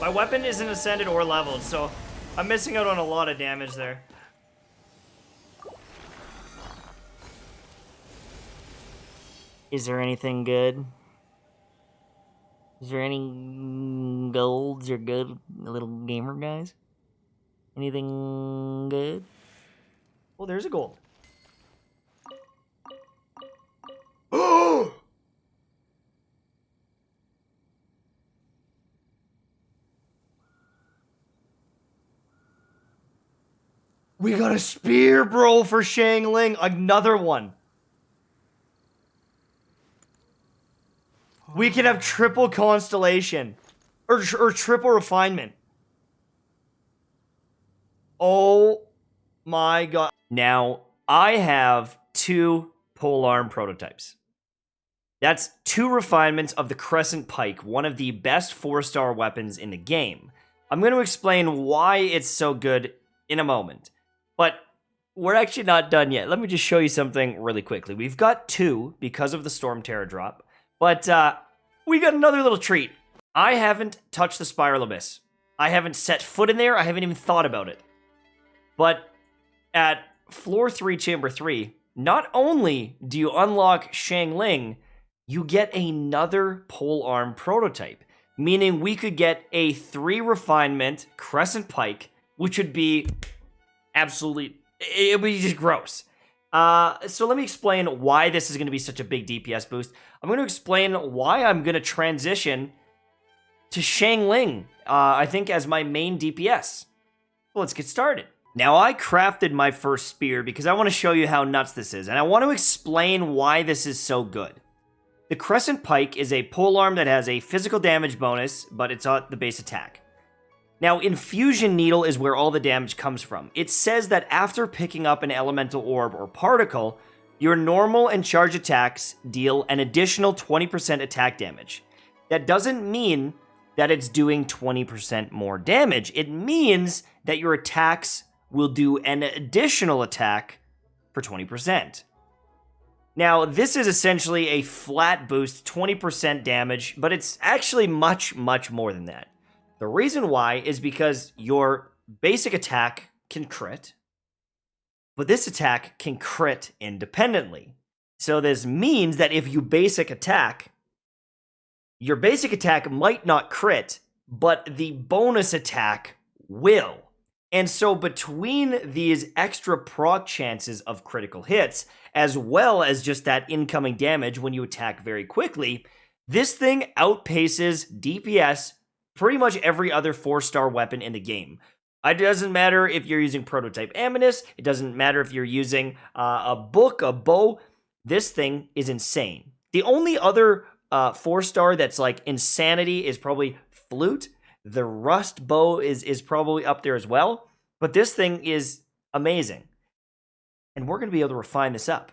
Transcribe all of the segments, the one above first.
My weapon isn't ascended or leveled, so I'm missing out on a lot of damage there. Is there anything good? Is there any golds or good little gamer guys? Anything good? Oh, there's a gold. Oh! We got a spear, bro, for Xiangling. Another one. We can have triple constellation. Or triple refinement. Oh my god. Now, I have 2 polearm prototypes. That's 2 refinements of the Crescent Pike, one of the best 4-star weapons in the game. I'm going to explain why it's so good in a moment. But we're actually not done yet. Let me just show you something really quickly. We've got 2 because of the Storm Terror drop. But we got another little treat. I haven't touched the Spiral Abyss. I haven't set foot in there. I haven't even thought about it. But at floor 3, chamber 3, not only do you unlock Xiangling, you get another polearm prototype. Meaning we could get a 3 refinement Crescent Pike, which would be absolutely, it would be just gross. So let me explain why this is going to be such a big DPS boost. I'm going to explain why I'm going to transition to Xiangling, I think, as my main DPS. Well, let's get started. Now, I crafted my first spear because I want to show you how nuts this is, and I want to explain why this is so good. The Crescent Pike is a polearm that has a physical damage bonus, but it's at the base attack. Now, Infusion Needle is where all the damage comes from. It says that after picking up an elemental orb or particle, your normal and charge attacks deal an additional 20% attack damage. That doesn't mean that it's doing 20% more damage. It means that your attacks will do an additional attack for 20%. Now, this is essentially a flat boost, 20% damage, but it's actually much, much more than that. The reason why is because your basic attack can crit, but this attack can crit independently. So this means that if you basic attack, your basic attack might not crit, but the bonus attack will. And so between these extra proc chances of critical hits, as well as just that incoming damage when you attack very quickly, this thing outpaces DPS pretty much every other 4-star weapon in the game. It doesn't matter if you're using Prototype Amunis, it doesn't matter if you're using a book, a bow, this thing is insane. The only other 4-star that's like insanity is probably Flute. The Rust bow is probably up there as well, but this thing is amazing. And we're going to be able to refine this up.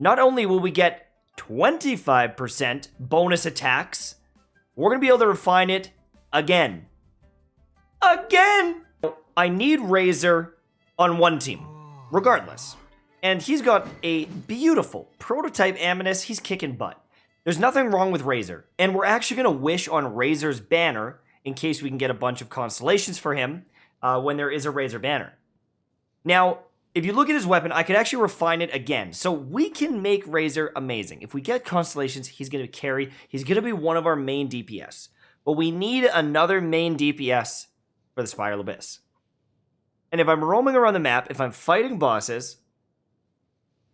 Not only will we get 25% bonus attacks, we're going to be able to refine it again. Again! I need Razor on one team, regardless. And he's got a beautiful Prototype Amunis. He's kicking butt. There's nothing wrong with Razor. And we're actually going to wish on Razor's banner in case we can get a bunch of constellations for him when there is a Razor banner. Now, if you look at his weapon, I could actually refine it again. So we can make Razor amazing. If we get constellations, he's going to carry. He's going to be one of our main DPS. But we need another main DPS for the Spiral Abyss. And if I'm roaming around the map, if I'm fighting bosses,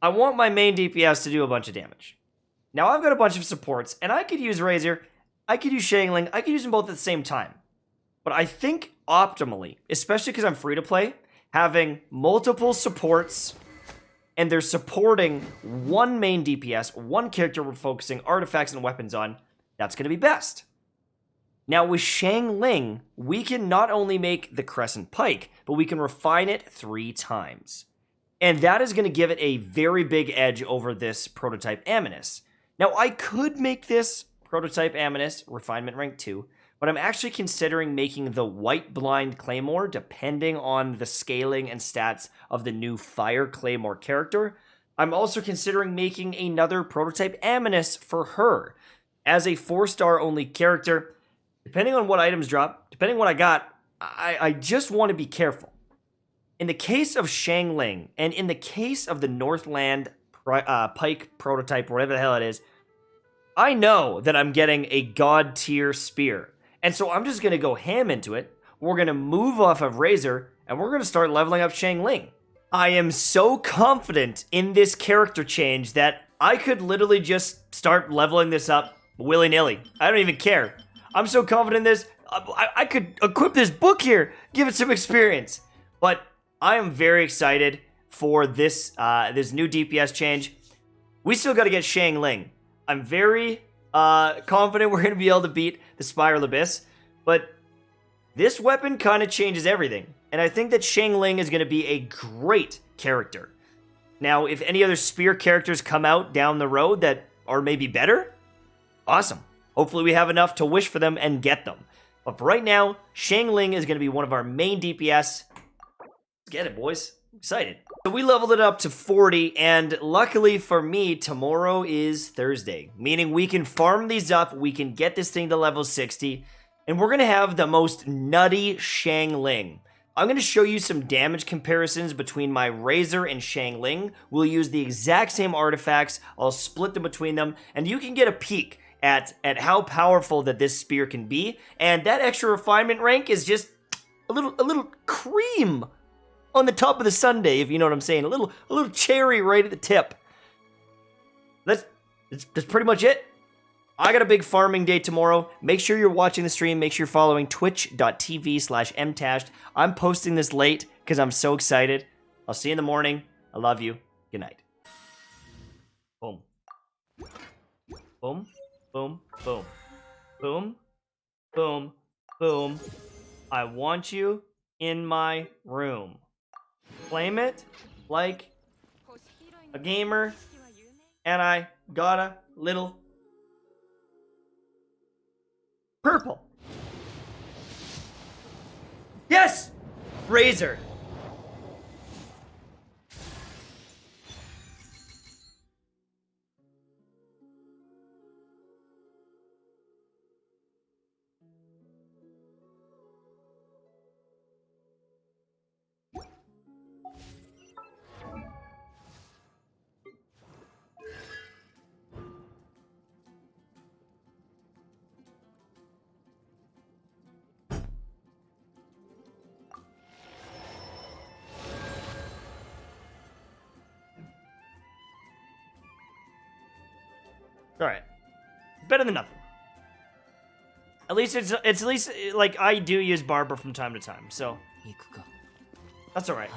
I want my main DPS to do a bunch of damage. Now I've got a bunch of supports, and I could use Razor, I could use Xiangling, I could use them both at the same time. But I think optimally, especially because I'm free to play, having multiple supports, and they're supporting one main DPS, one character we're focusing artifacts and weapons on, that's going to be best. Now with Xiangling, we can not only make the Crescent Pike, but we can refine it 3 times. And that is going to give it a very big edge over this Prototype Amunis. Now I could make this Prototype Amunis Refinement Rank 2, but I'm actually considering making the White Blind Claymore depending on the scaling and stats of the new Fire Claymore character. I'm also considering making another Prototype Amunis for her. As a 4-star only character, depending on what items drop, depending on what I got, I just want to be careful. In the case of Xiangling, and in the case of the Northland Pike prototype, whatever the hell it is, I know that I'm getting a god tier spear. And so I'm just going to go ham into it. We're going to move off of Razor, and we're going to start leveling up Xiangling. I am so confident in this character change that I could literally just start leveling this up willy-nilly. I don't even care. I'm so confident in this, I could equip this book here, give it some experience. But I am very excited for this this new DPS change. We still got to get Xiangling. I'm very confident we're going to be able to beat the Spiral Abyss, but this weapon kind of changes everything. And I think that Xiangling is going to be a great character. Now, if any other spear characters come out down the road that are maybe better, awesome. Hopefully we have enough to wish for them and get them. But for right now, Xiangling is going to be one of our main DPS. Let's get it, boys. I'm excited. So we leveled it up to 40, and luckily for me, tomorrow is Thursday, meaning we can farm these up, we can get this thing to level 60, and we're going to have the most nutty Xiangling. I'm going to show you some damage comparisons between my Razor and Xiangling. We'll use the exact same artifacts. I'll split them between them, and you can get a peek at how powerful that this spear can be. And that extra refinement rank is just a little cream on the top of the sundae, if you know what I'm saying. A little cherry right at the tip. That's pretty much it. I got a big farming day tomorrow. Make sure you're watching the stream. Make sure you're following twitch.tv/mtashed. I'm posting this late because I'm so excited. I'll see you in the morning. I love you. Good night. Boom. Boom. Boom. Boom. Boom. Boom. Boom. I want you in my room. Claim it like a gamer. And I got a little purple. Yes! Razor. All right, better than nothing. At least it's at least like I do use Barber from time to time, so that's all right.